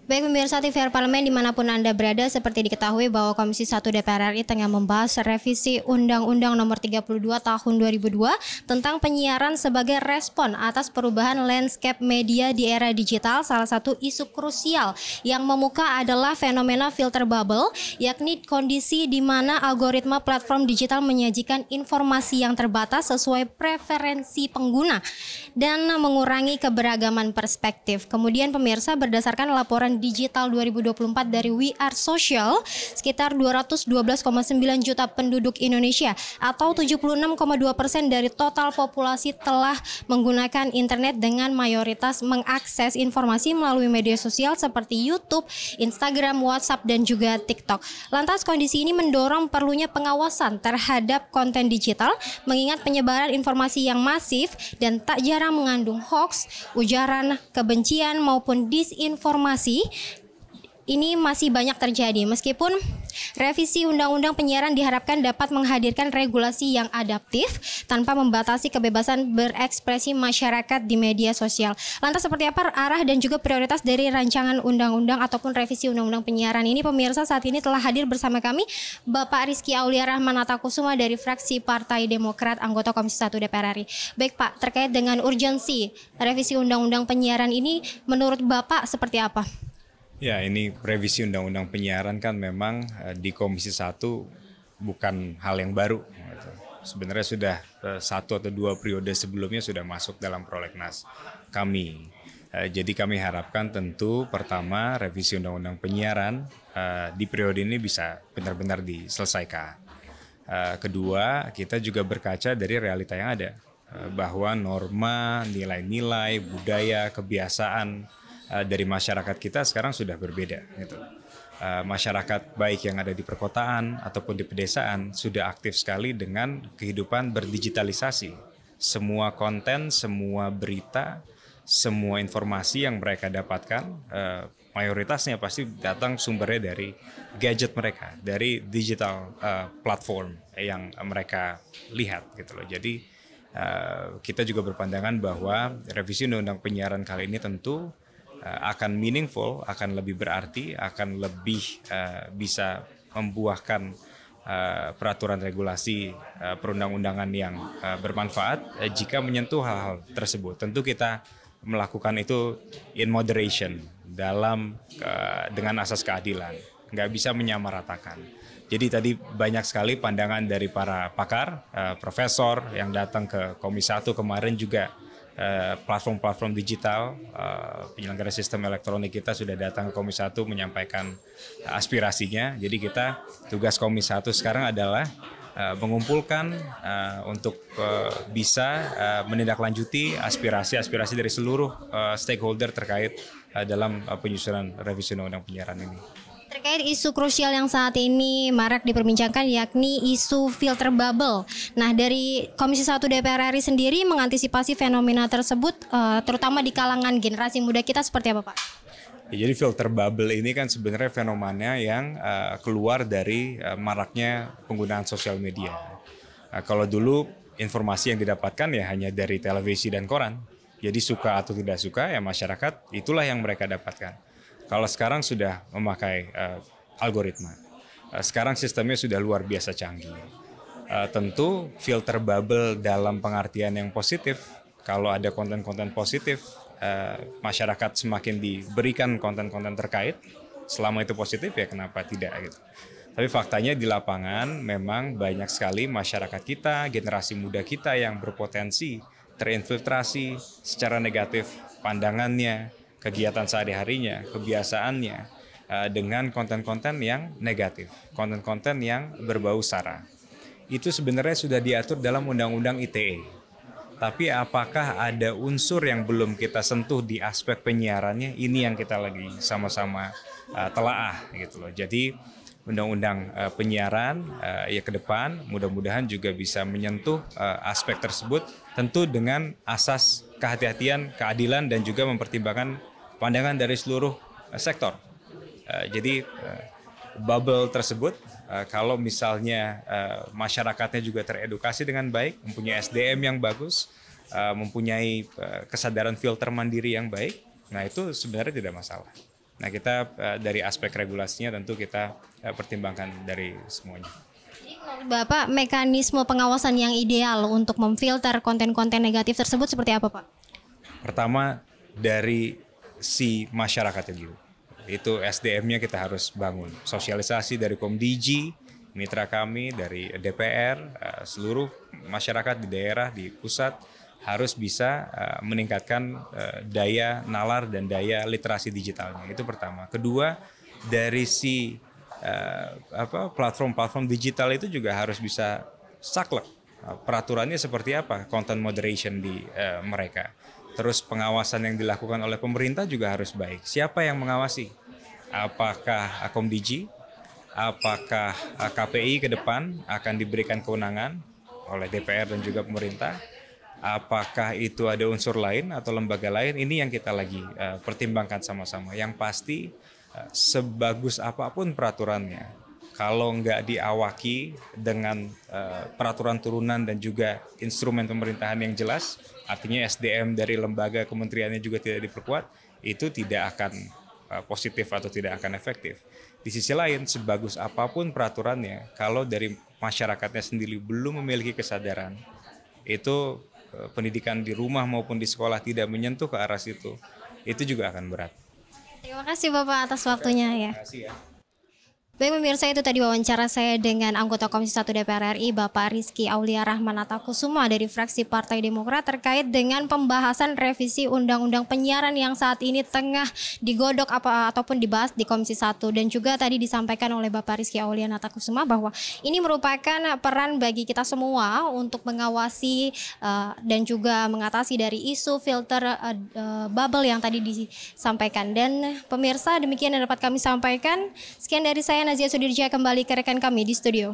Baik pemirsa TVR Parlemen dimanapun Anda berada, seperti diketahui bahwa Komisi 1 DPR RI tengah membahas revisi Undang-Undang Nomor 32 Tahun 2002 tentang penyiaran sebagai respon atas perubahan landscape media di era digital. Salah satu isu krusial yang memuka adalah fenomena filter bubble, yakni kondisi di mana algoritma platform digital menyajikan informasi yang terbatas sesuai preferensi pengguna dan mengurangi keberagaman perspektif. Kemudian pemirsa, berdasarkan laporan digital 2024 dari We Are Social, sekitar 212,9 juta penduduk Indonesia atau 76,2% dari total populasi telah menggunakan internet dengan mayoritas mengakses informasi melalui media sosial seperti YouTube, Instagram, WhatsApp, dan juga TikTok. Lantas kondisi ini mendorong perlunya pengawasan terhadap konten digital mengingat penyebaran informasi yang masif dan tak jarang mengandung hoax, ujaran kebencian maupun disinformasi. Ini masih banyak terjadi meskipun revisi Undang-Undang Penyiaran diharapkan dapat menghadirkan regulasi yang adaptif tanpa membatasi kebebasan berekspresi masyarakat di media sosial. Lantas seperti apa arah dan juga prioritas dari rancangan undang-undang ataupun revisi Undang-Undang Penyiaran ini? Pemirsa, saat ini telah hadir bersama kami Bapak Rizky Aulia Rahmanatakusuma dari fraksi Partai Demokrat, anggota Komisi 1 DPR RI. Baik Pak, terkait dengan urgensi revisi Undang-Undang Penyiaran ini, menurut Bapak seperti apa? Ya, ini revisi Undang-Undang Penyiaran kan memang di Komisi 1 bukan hal yang baru. Gitu. Sebenarnya sudah 1 atau 2 periode sebelumnya sudah masuk dalam prolegnas kami. Jadi kami harapkan tentu pertama revisi Undang-Undang Penyiaran di periode ini bisa benar-benar diselesaikan. Kedua, kita juga berkaca dari realita yang ada. Bahwa norma, nilai-nilai, budaya, kebiasaan dari masyarakat kita sekarang sudah berbeda gitu. Masyarakat baik yang ada di perkotaan ataupun di pedesaan sudah aktif sekali dengan kehidupan berdigitalisasi. Semua konten, semua berita, semua informasi yang mereka dapatkan mayoritasnya pasti datang sumbernya dari gadget mereka, dari digital platform yang mereka lihat gitu loh. Jadi kita juga berpandangan bahwa revisi Undang-Undang Penyiaran kali ini tentu akan meaningful, akan lebih berarti, akan lebih bisa membuahkan peraturan regulasi perundang-undangan yang bermanfaat jika menyentuh hal-hal tersebut. Tentu kita melakukan itu in moderation dengan asas keadilan, nggak bisa menyamaratakan. Jadi tadi banyak sekali pandangan dari para pakar, profesor yang datang ke Komisi 1 kemarin juga. Platform-platform digital, penyelenggara sistem elektronik kita sudah datang ke Komisi 1 menyampaikan aspirasinya. Jadi tugas Komisi 1 sekarang adalah mengumpulkan untuk bisa menindaklanjuti aspirasi-aspirasi dari seluruh stakeholder terkait dalam penyusunan revisi Undang-Undang Penyiaran ini. Terkait isu krusial yang saat ini marak diperbincangkan, yakni isu filter bubble. Nah, dari Komisi 1 DPR RI sendiri mengantisipasi fenomena tersebut, terutama di kalangan generasi muda kita, seperti apa Pak? Ya, jadi filter bubble ini kan sebenarnya fenomena yang keluar dari maraknya penggunaan sosial media. Kalau dulu informasi yang didapatkan ya hanya dari televisi dan koran. Jadi suka atau tidak suka ya masyarakat itulah yang mereka dapatkan. Kalau sekarang sudah memakai algoritma, sekarang sistemnya sudah luar biasa canggih. Tentu filter bubble dalam pengertian yang positif, kalau ada konten-konten positif, masyarakat semakin diberikan konten-konten terkait, selama itu positif ya kenapa tidak gitu. Tapi faktanya di lapangan memang banyak sekali masyarakat kita, generasi muda kita yang berpotensi terinfiltrasi secara negatif pandangannya, kegiatan sehari-harinya, kebiasaannya dengan konten-konten yang negatif, konten-konten yang berbau sara. Itu sebenarnya sudah diatur dalam Undang-Undang ITE. Tapi apakah ada unsur yang belum kita sentuh di aspek penyiarannya? Ini yang kita lagi sama-sama telaah gitu loh. Jadi Undang-Undang Penyiaran ya ke depan mudah-mudahan juga bisa menyentuh aspek tersebut, tentu dengan asas kehati-hatian, keadilan dan juga mempertimbangkan pandangan dari seluruh sektor. Jadi bubble tersebut kalau misalnya masyarakatnya juga teredukasi dengan baik, mempunyai SDM yang bagus, mempunyai kesadaran filter mandiri yang baik, nah itu sebenarnya tidak masalah. Nah kita dari aspek regulasinya tentu kita pertimbangkan dari semuanya. Jadi menurut Bapak mekanisme pengawasan yang ideal untuk memfilter konten-konten negatif tersebut seperti apa Pak? Pertama dari si masyarakatnya dulu. Itu SDM-nya kita harus bangun. Sosialisasi dari Komdigi, mitra kami, dari DPR, seluruh masyarakat di daerah, di pusat harus bisa meningkatkan daya nalar dan daya literasi digitalnya. Itu pertama. Kedua, dari si platform-platform digital itu juga harus bisa saklek. Peraturannya seperti apa? Content moderation di mereka. Terus pengawasan yang dilakukan oleh pemerintah juga harus baik. Siapa yang mengawasi? Apakah Komdigi? Apakah KPI ke depan akan diberikan kewenangan oleh DPR dan juga pemerintah? Apakah itu ada unsur lain atau lembaga lain? Ini yang kita lagi pertimbangkan sama-sama. Yang pasti sebagus apapun peraturannya, kalau nggak diawaki dengan peraturan turunan dan juga instrumen pemerintahan yang jelas, artinya SDM dari lembaga kementeriannya juga tidak diperkuat, itu tidak akan positif atau tidak akan efektif. Di sisi lain, sebagus apapun peraturannya, kalau dari masyarakatnya sendiri belum memiliki kesadaran, itu pendidikan di rumah maupun di sekolah tidak menyentuh ke arah situ, itu juga akan berat. Terima kasih Bapak atas waktunya ya. Terima kasih ya. Baik pemirsa, itu tadi wawancara saya dengan anggota Komisi 1 DPR RI Bapak Rizky Aulia Rahman Natakusuma dari fraksi Partai Demokrat terkait dengan pembahasan revisi Undang-Undang Penyiaran yang saat ini tengah digodok ataupun dibahas di Komisi 1. Dan juga tadi disampaikan oleh Bapak Rizky Aulia Natakusuma bahwa ini merupakan peran bagi kita semua untuk mengawasi dan juga mengatasi dari isu filter bubble yang tadi disampaikan. Dan pemirsa, demikian yang dapat kami sampaikan. Sekian dari saya, Nazia Sudirja, kembali ke rekan kami di studio.